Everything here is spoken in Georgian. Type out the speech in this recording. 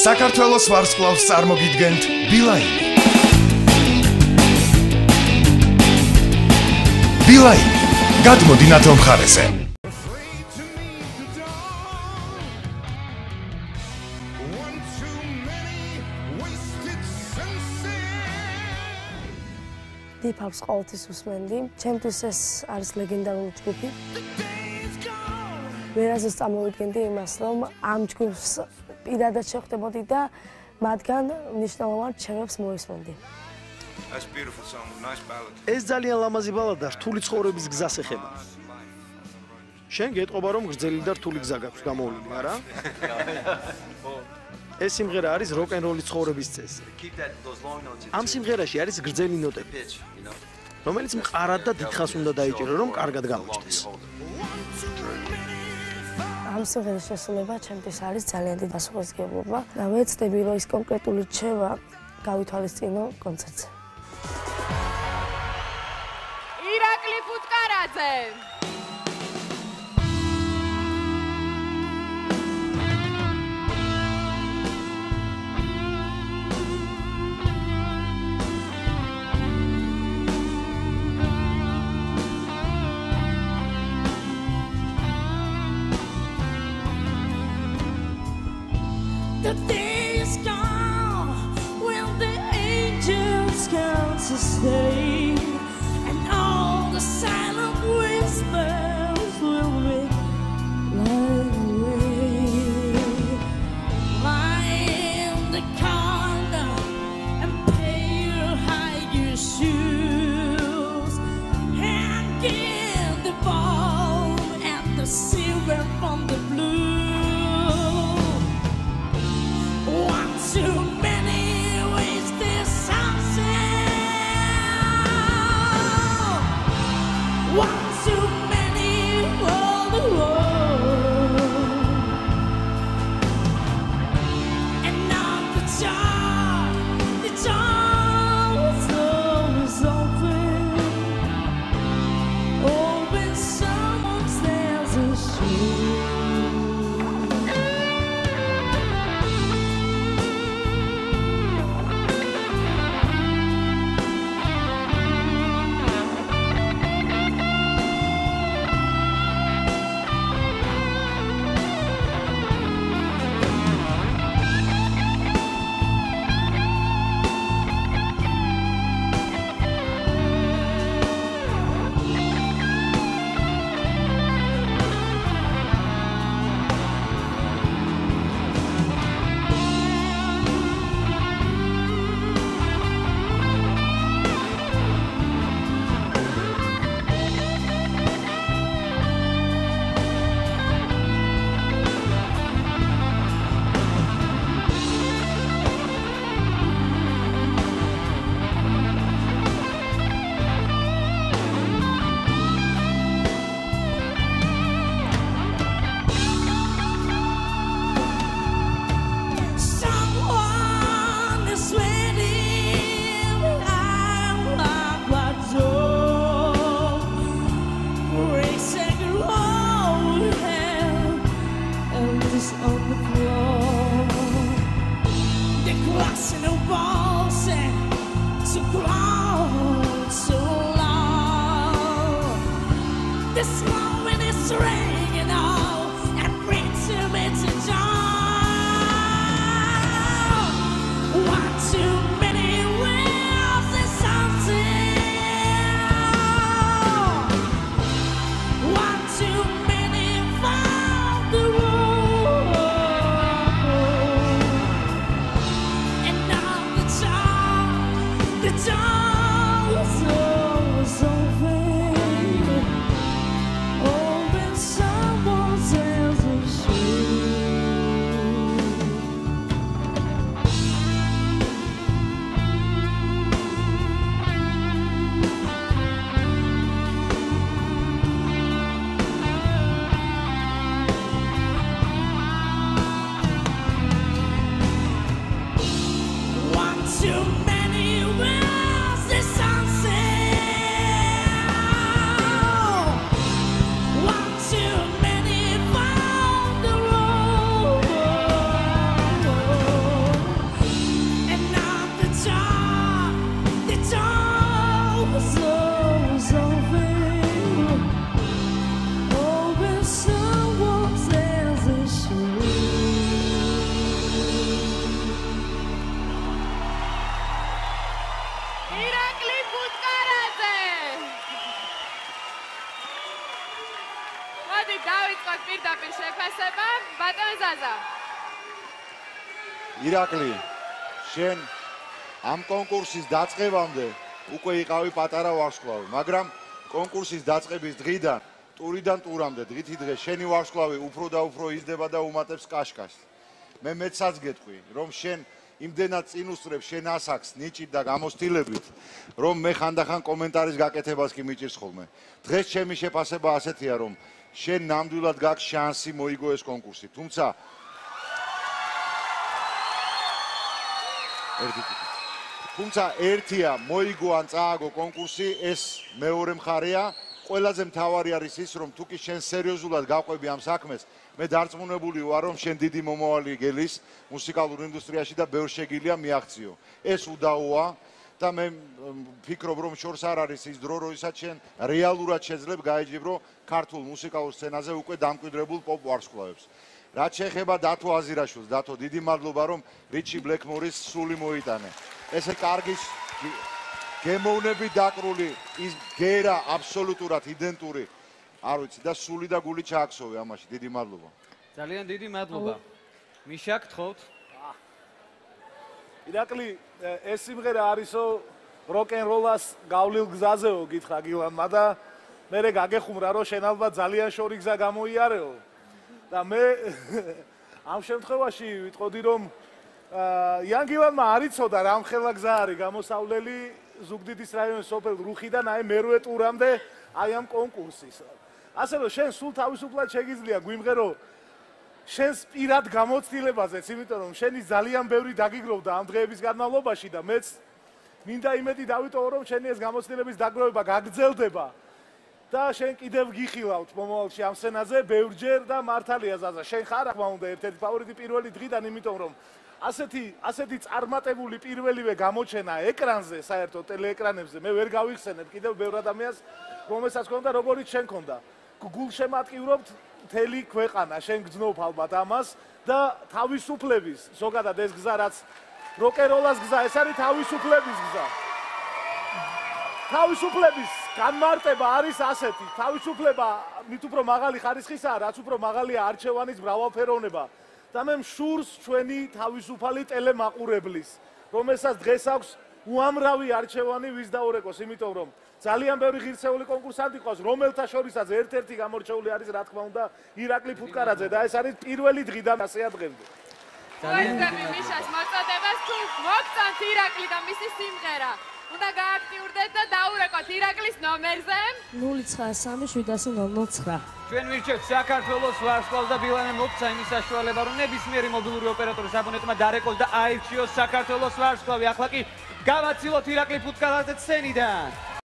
საქართველოს ვარსკვლავს წარმოგიდგენთ ბილაინი. ბილაინი, გადმოდი ნათელ მხარეზე. Deep House ყოველთვის უსმენდი. ჩემთვის ეს არის ლეგენდარული ჯგუფი. ვერასდროს წამოვიდგენდი იმას, რომ ამ ჯგუფს პირადად შევხვდებოდი და მათგან მნიშვნელოვან ჩემებს მოვისმენდი. That's beautiful song, nice ballad. ეს ძალიან ლამაზი ბალადა რთული ცხოვრების გზას ეხება. შენ გეტყობა რომ გრძელი და რთული გზა გაქვს გამოვლილი, არა? ეს სიმღერა არის როკ-ენ-როლის ცხოვრების წესი. ამ სიმღერაში არის გრძელი ნოტები, რომელიც მყარად და დიდხანს უნდა დაიჭირო, რომ კარგად გამოჩნდეს. ამ სიმღერის შესრულება ჩემთვის არის ძალიან დიდი პასუხისმგებლობა და ვეცდები, რომ ის კონკრეტული რჩევა გავითვალისწინო კონცერტზე. ირაკლი ფუტკარაძე. The day is gone when the angels come to stay, and all the silent whispers will be light away. Lie in the corner and pale hide your shoes, and give the ball and the silver from the blue. Too many ways this sunset. One too many for the world. And now the door is always open. Open, someone stands and shoots. ირაკლი, შენ ამ კონკურსის დაწყებამდე უკვე იყავი პატარა ვარსკვლავი, მაგრამ კონკურსის დაწყების დღიდან ტურიდან ტურამდე დღითი დღე შენი ვარსკვლავი უფრო და უფრო იზრდება და უმატებს კაშკაშს. მე მეცაც გეტყვი, რომ შენ იმდენად წინ უსწრებ შენ ასაკს ნიჭით და გამოცდილებით, რომ მე ხანდახან კომენტარის გაკეთებას კი მიჭირს ხოლმე. დღეს ჩემი შეფასება ასეთია, რომ შენ ნამდვილად გაქვს შანსი მოიგო ეს კონკურსი. თუმცა ერთია მოიგო ან წააგო კონკურსი, ეს მეორე მხარეა. ყველაზე მთავარი არის ის, რომ თუ კი შენ სერიოზულად გავყვები ამ საქმეს, მე დარწმუნებული ვარ, რომ შენ დიდი მომავალი გელის მუსიკალურ ინდუსტრიაში და ბევრ შეგიძლია მიაღწიო. ეს უდაოა და მე ვფიქრობ, რომ შორს არ არის ის დრო, როდესაც შენ რეალურად შეძლებ გაეჯიბრო ქართულ მუსიკალურ სცენაზე უკვე დამკვიდრებულ პოპ ვარსკვლავებს. რაც შეეხება დათო აზირაშვილს, დათო, დიდი მადლობა, რომ რიჩი ბლეკმორის სული მოიტანე. ესე კარგი გემოვნები დაკრული, ის გერა აბსოლუტურად იდენტური, არ ვიცი და სული და გული ჩააქსოვე ამაში. დიდი მადლობა. ძალიან დიდი მადლობა. მიშა, გთხოვთ. ირაკლი, ეს სიმღერა არისო როკ-ენ-როლას გავლილ გზაზეო, გითხრა გილანმა და მე გაგეხუმრა, რომ შენ ალბათ ძალიან შორი გზა გამოიარეო. და მე ამ შემთხვევაში ვიტყოდი, რომ იანგილანმა არ იცოდა რა მხელა გზა არის გამოსავლელი ზუგდიდის რაიონის სოფელ რუხიდან აი მერვე ტურამდე აი ამ კონკურსის. ასე რომ შენ სულ თავისუფლად შეგიძლია გვიმღერო შენს პირად გამოცდილებაზეც, იმიტომ რომ შენი ძალიან ბევრი დაგიგროვდა ამ დღეების განმავლობაში და მეც მინდა იმედი დავიტოვო, რომ შენი ეს გამოცდილების დაგროვება გაგრძელდება. და შენ კიდევ გიხილავთ მომავალში ამ სცენაზე ბევრჯერ და მართალია ზაზა, შენ ხარ რა თქმა უნდა ერთ-ერთი ფავორიტი პირველი დღიდან, იმიტომ რომ ასეთი წარმატებული პირველივე გამოჩენა ეკრანზე, საერთოდ ტელეეკრანებზე მე ვერ გავიხსენებ კიდევ ბევრ ადამიანს, რომელსაც ჰქონდა როგორიც შენ ჰქონდა. გულშემატკივრობთ მთელი ქვეყანა, შენ გძნობ ალბათ ამას და თავისუფლების, ზოგადად ეს გზა რაც როკ-ენ-როლას გზა, ეს არის თავისუფლების გზა. თავისუფლების განმარტება არის ასეთი, თავისუფლება მით უფრო მაღალი ხარისხისაა, რაც უფრო მაღალია არჩევანის მრავალფეროვნება. და მე მშურს ჩვენი თავისუფალი ტელემაყურებლის, რომელსაც დღეს აქვს უამრავი არჩევანი ვის დაურეკოს, იმიტომ რომ ძალიან ბევრი ღირსეული კონკურსანტი ყავს, რომელთა შორისაც ერთ-ერთი გამორჩეული არის რა თქმა უნდა ირაკლი ფუტკარაძე და ეს არის პირველი დღიდან ასეა დღემდე. მოესწრები მიშას მოწოდებას, თუ მოგწონთ ირაკლი და მისი სიმღერა, უნდა გააქტიურდეთ და დაურეკოთ ირაკლის ნომერზე 093-709. ჩვენ ვირჩევთ საქართველოს ვარსკვლავს და ბილანე მოგცა იმის საშუალება, რომ ნებისმიერი მობილური ოპერატორის აბონენტმა დარეკოს და აირჩიოს საქართველოს ვარსკვლავი. ახლა კი გავაცილოთ ირაკლი ფუტკარაძე სცენიდან.